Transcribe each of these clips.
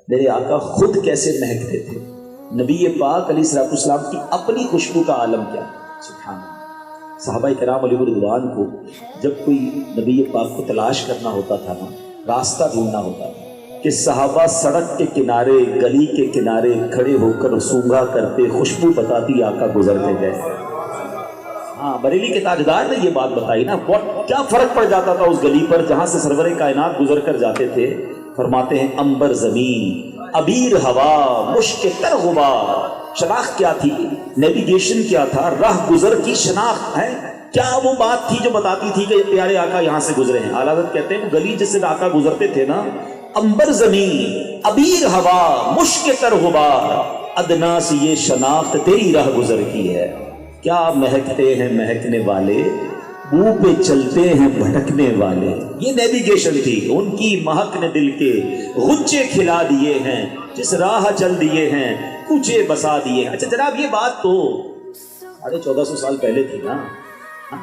میرے آقا خود کیسے مہکتے تھے، نبی پاک علیہ الصلوۃ والسلام کی اپنی خوشبو کا عالم کیا. سبحان اللہ. صحابہ کرام علیہ رضوان کو جب کوئی نبی پاک کو تلاش کرنا ہوتا تھا نا، راستہ ڈھونڈنا ہوتا تھا، کہ صحابہ سڑک کے کنارے، گلی کے کنارے کھڑے ہو کر سونگھا کرتے، خوشبو بتاتی آقا گزرتے گئے. ہاں، بریلی کے تاجدار نے یہ بات بتائی نا، کیا فرق پڑ جاتا تھا اس گلی پر جہاں سے سرور کائنات گزر کر جاتے تھے. فرماتے ہیں امبر زمین، ابیر ہوا، مشک تر غبار. شناخت کیا تھی؟ نیویگیشن کیا تھا؟ راہ گزر کی شناخت ہے. کیا وہ بات تھی جو بتاتی تھی کہ پیارے آقا یہاں سے گزرے ہیں؟ اعلیٰ حضرت کہتے ہیں گلی جس سے آقا گزرتے تھے نا، امبر زمین، ابیر ہوا، مشک تر غبار، ادنا سے یہ شناخت تیری راہ گزر کی ہے. کیا مہکتے ہیں مہکنے والے، بو پہ چلتے ہیں بھٹکنے والے. یہ نیویگیشن تھی. ان کی مہک نے دل کے غنچے کھلا دیے ہیں، جس راہ چل دیے ہیں کوچے بسا دیے ہیں. اچھا جناب، یہ بات تو 1450 سال پہلے تھی نا.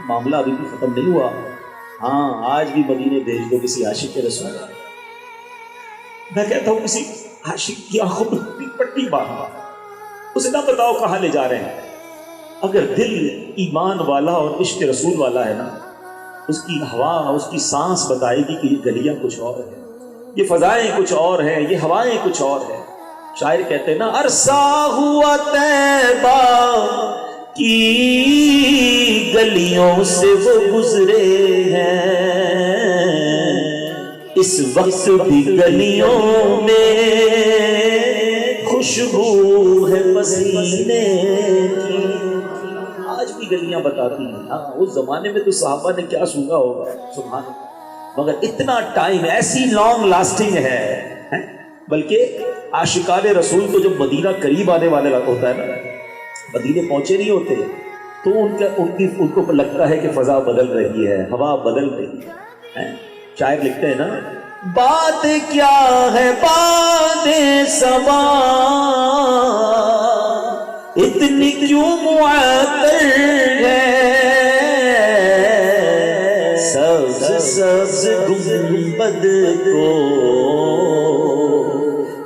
معاملہ ابھی بھی ختم نہیں ہوا. ہاں، آج بھی مدینے بھیج دو کسی عاشق کے رسول. میں کہتا ہوں کسی عاشق کی آنکھوں میں پٹی باندھا، اسے نہ بتاؤ کہاں لے جا رہے ہیں. اگر دل ایمان والا اور عشق رسول والا ہے نا، اس کی ہوا، اس کی سانس بتائے گی کہ یہ گلیاں کچھ اور ہیں، یہ فضائیں کچھ اور ہیں، یہ ہوائیں کچھ اور ہیں. شاعر کہتے ہیں نا، عرصہ ہوا طیبہ کی گلیوں سے وہ گزرے ہیں، اس وقت بھی گلیوں میں خوشبو ہے پسینے کی. آج بھی گلیاں بتاتی ہیں. ہاں، اس زمانے میں تو صحابہ نے کیا سونگا ہوگا، سبحان اللہ. مگر اتنا ٹائم ایسی لانگ لاسٹنگ ہے. بلکہ عاشقان رسول کو جب مدینہ قریب آنے والے ہوتا ہے نا، مدینے پہنچے نہیں ہوتے تو ان کو لگتا ہے کہ فضا بدل رہی ہے، ہوا بدل رہی ہے. شاعر لکھتے ہیں نا، بات کیا ہے بات سما، اتنی کیوں معطر ہے، سبز سبز گنبد کو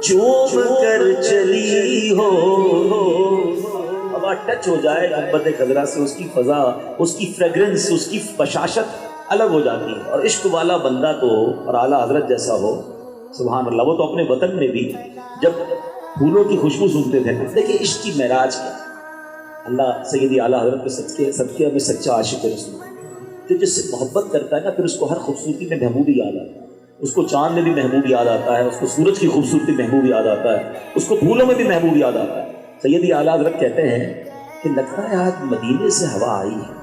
چوم کر چلی ہو. ہوا ٹچ ہو جائے گنبد خضرا سے، اس کی فضا، اس کی فریگرنس، اس کی بشاشت الگ ہو جاتی ہے. اور عشق والا بندہ تو، اور اعلیٰ حضرت جیسا ہو، سبحان اللہ، وہ تو اپنے وطن میں بھی جب پھولوں کی خوشبو سنتے تھے. دیکھیں عشق کی معراج کیا. اللہ سیدی اعلیٰ حضرت کے صدقے میں سچا عاشق رسول کہ جس سے محبت کرتا ہے نا، پھر اس کو ہر خوبصورتی میں محبوب یاد آتا ہے. اس کو چاند میں بھی محبوب یاد آتا ہے، اس کو سورج کی خوبصورتی محبوب یاد آتا ہے، اس کو پھولوں میں بھی محبوب یاد آتا ہے. سیدی اعلیٰ حضرت کہتے ہیں کہ لگتا ہے آج مدینے سے ہوا آئی ہے،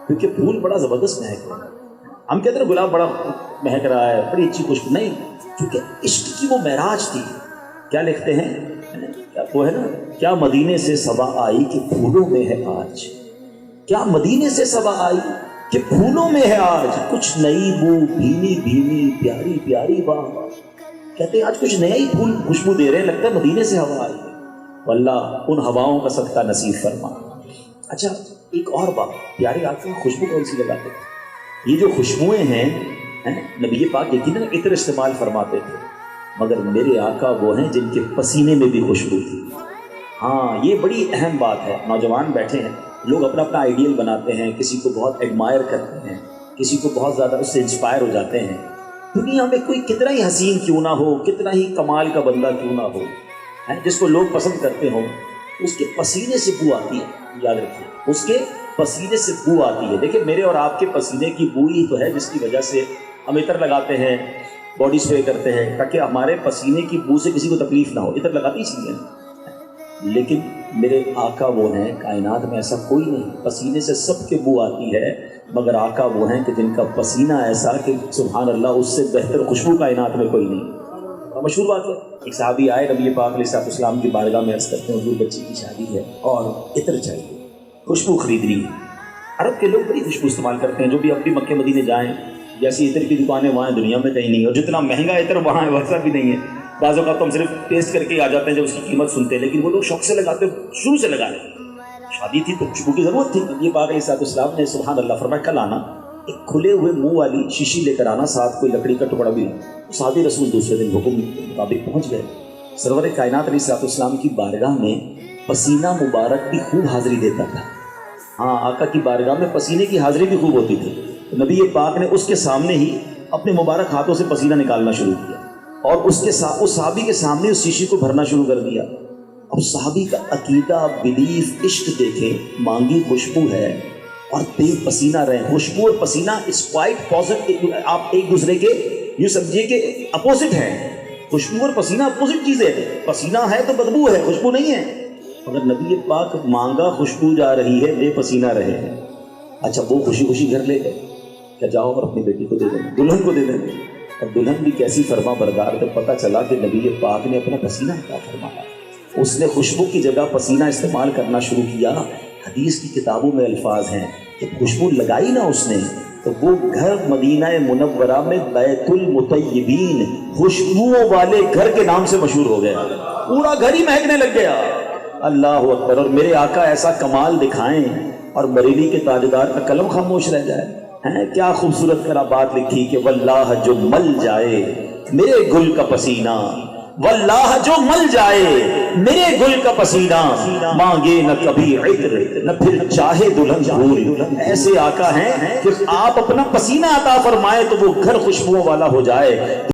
کیونکہ پھول بڑا زبردست مہک رہا ہے. ہم کہتے ہیں گلاب بڑا مہک رہا ہے، بڑی اچھی خوشبو. نہیں، کیونکہ عشق کی وہ معراج تھی. کیا لکھتے ہیں وہ ہے نا، کیا مدینے سے صبا آئی کہ پھولوں میں ہے آج، کیا مدینے سے صبا آئی کہ پھولوں میں ہے آج، کچھ نئی بو بھینی بھینی پیاری پیاری باہ. کہتے ہیں آج کچھ نیا ہی پھول خوشبو دے رہے ہیں، لگتا ہے مدینے سے ہوا آئی. واللہ ان ہواؤں کا صدقہ نصیب فرما. اچھا ایک اور بات، پیارے آقا خوشبو کون سی لگاتے تھے؟ یہ جو خوشبوئیں ہیں نبی پاک یقیناً عطر استعمال فرماتے تھے، مگر میرے آقا وہ ہیں جن کے پسینے میں بھی خوشبو تھی. ہاں، یہ بڑی اہم بات ہے. نوجوان بیٹھے ہیں، لوگ اپنا اپنا آئیڈیل بناتے ہیں، کسی کو بہت ایڈمائر کرتے ہیں، کسی کو بہت زیادہ اس سے انسپائر ہو جاتے ہیں. دنیا میں کوئی کتنا ہی حسین کیوں نہ ہو، کتنا ہی کمال کا بندہ کیوں نہ ہو، جس کو لوگ پسند کرتے ہوں، اس کے پسینے سے بو آتی ہے. یاد رکھیے، اس کے پسینے سے بو آتی ہے. دیکھیں میرے اور آپ کے پسینے کی بو ہی تو ہے جس کی وجہ سے ہم عطر لگاتے ہیں، باڈی اسپرے کرتے ہیں، تاکہ ہمارے پسینے کی بو سے کسی کو تکلیف نہ ہو. عطر لگاتی اس لیے. لیکن میرے آقا وہ ہیں، کائنات میں ایسا کوئی نہیں، پسینے سے سب کے بو آتی ہے، مگر آقا وہ ہیں کہ جن کا پسینہ ایسا کہ سبحان اللہ اس سے بہتر خوشبو کائنات میں کوئی نہیں. مشہور بات ہے، ایک صحابی آئے نبی پاک علیہ الصلوۃ والسلام کی بارگاہ میں عرض کرتے ہیں حضور بچی کی شادی ہے اور عطر چاہیے، خوشبو خریدنی ہے. عرب کے لوگ بڑی خوشبو استعمال کرتے ہیں، جو بھی اپنی مکے مدینے جائیں، جیسی عطر کی دکانیں وہاں دنیا میں کہیں نہیں، اور جتنا مہنگا عطر وہاں ہے ویسا بھی نہیں ہے. بعض اوقات تو ہم صرف ٹیسٹ کر کے ہی آ جاتے ہیں جب اس کی قیمت سنتے ہیں، لیکن وہ لوگ شوق سے لگاتے ہیں، شروع سے لگا رہے ہیں. شادی تھی تو خوشبو کی ضرورت تھی. نبی پاک علیہ الصلوۃ والسلام نے سبحان اللہ فرمایا کل آنا ایک کھلے ہوئے منہ والی شیشی لے کر آنا، ساتھ کوئی لکڑی کا ٹکڑا بھی. صحابی رسول دوسرے دن حکم کے مطابق پہنچ گئے. سرور کائنات علیہ السلام کی بارگاہ میں پسینہ مبارک بھی خوب حاضری دیتا تھا. ہاں، آقا کی بارگاہ میں پسینے کی حاضری بھی خوب ہوتی تھی. نبی پاک نے اس کے سامنے ہی اپنے مبارک ہاتھوں سے پسینہ نکالنا شروع کیا اور اس صحابی کے سامنے اس شیشے کو بھرنا شروع کر دیا. اب صحابی کا عقیدہ، بلیف، عشق دیکھیں. مانگی خوشبو ہے اور تیز پسینہ رہے. خوشبو اور پسینہ اس کوائٹ پازیٹو، آپ ایک دوسرے کے یوں سمجھیے کہ اپوزٹ ہیں. خوشبو اور پسینہ اپوزٹ چیزیں ہیں. پسینہ ہے تو بدبو ہے، خوشبو نہیں ہے. اگر نبی پاک مانگا خوشبو جا رہی ہے، بے پسینہ رہے ہیں. اچھا، وہ خوشی خوشی گھر لے گئے کہ جاؤ اور اپنی بیٹی کو دے دیں، دلہن کو دے دیں. اور دلہن بھی کیسی فرما بردار. جب پتہ چلا کہ نبی پاک نے اپنا پسینہ عطا فرمایا، اس نے خوشبو کی جگہ پسینہ استعمال کرنا شروع کیا. حدیث کی کتابوں میں الفاظ ہیں کہ خوشبو لگائی نا اس نے تو وہ گھر مدینہ منورہ میں بیت المطیبین، خوشبوؤں والے گھر کے نام سے مشہور ہو گیا. پورا گھر ہی مہکنے لگ گیا. اللہ اکبر. اور میرے آقا ایسا کمال دکھائیں اور بریلی کے تاجدار کا قلم خاموش رہ جائے. ہیں کیا خوبصورت کرا بات لکھی کہ واللہ جو مل جائے میرے گل کا پسینہ، واللہ جو مل جائے میرے گل کا پسینہ، مانگے نہ کبھی عطر نہ پھر چاہے دلہن پھول. ایسے آقا ہیں کہ آپ اپنا پسینہ عطا فرمائے تو وہ گھر خوشبوؤں والا ہو جائے.